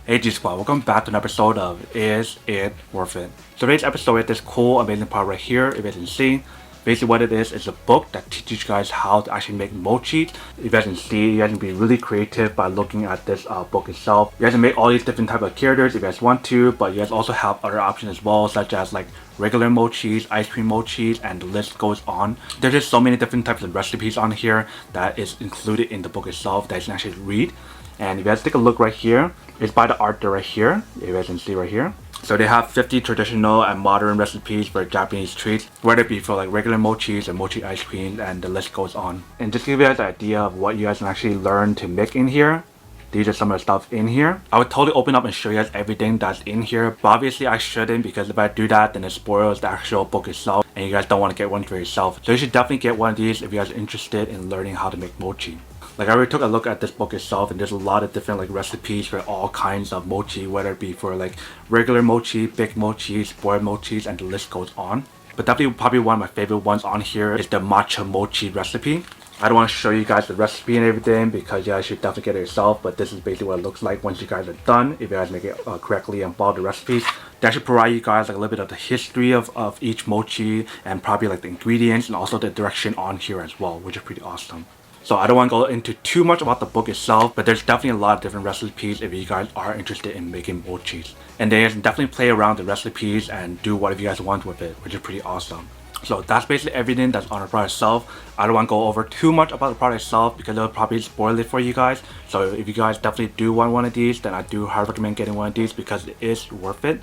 Hey G Squad, welcome back to an episode of Is It Worth It? Today's episode is this cool, amazing part right here. If you guys can see, basically what it is a book that teaches you guys how to actually make mochi. If you guys can see, you guys can be really creative by looking at this book itself. You guys can make all these different type of characters if you guys want to, but you guys also have other options as well, such as like regular mochis, ice cream mochis, and the list goes on. There's just so many different types of recipes on here that is included in the book itself that you can actually read. And if you guys take a look right here, it's by the author right here, if you guys can see right here. So they have 50 traditional and modern recipes for Japanese treats, whether it be for like regular mochis or mochi ice cream, and the list goes on. And just to give you guys an idea of what you guys can actually learn to make in here, these are some of the stuff in here. I would totally open up and show you guys everything that's in here, but obviously I shouldn't, because if I do that then it spoils the actual book itself and you guys don't want to get one for yourself. So you should definitely get one of these if you guys are interested in learning how to make mochi. Like I already took a look at this book itself, and there's a lot of different like recipes for all kinds of mochi, whether it be for like regular mochi, big mochi, spoiled mochis, and the list goes on. But definitely probably one of my favorite ones on here is the matcha mochi recipe. I don't want to show you guys the recipe and everything because you guys should definitely get it yourself, but this is basically what it looks like once you guys are done. If you guys make it correctly and follow the recipes, they actually provide you guys like a little bit of the history of each mochi and probably like the ingredients and also the direction on here as well, which is pretty awesome. So I don't want to go into too much about the book itself, but there's definitely a lot of different recipes if you guys are interested in making mochis. And they can definitely play around the recipes and do whatever you guys want with it, which is pretty awesome. So that's basically everything that's on the product itself. I don't want to go over too much about the product itself because it'll probably spoil it for you guys. So if you guys definitely do want one of these, then I do highly recommend getting one of these because it is worth it.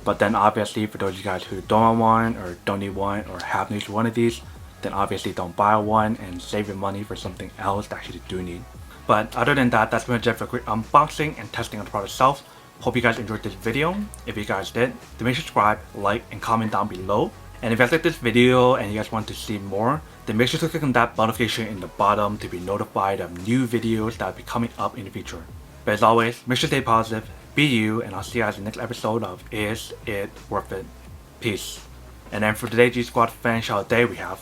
But then obviously for those of you guys who don't want one or don't need one or have needs for one of these, then obviously don't buy one and save your money for something else that you do need. But other than that, that's pretty much it for a quick unboxing and testing of the product itself. Hope you guys enjoyed this video. If you guys did, then make sure to subscribe, like, and comment down below. And if you guys like this video and you guys want to see more, then make sure to click on that notification in the bottom to be notified of new videos that will be coming up in the future. But as always, make sure to stay positive, be you, and I'll see you guys in the next episode of Is It Worth It? Peace. And then for today's G Squad fan shout out day, we have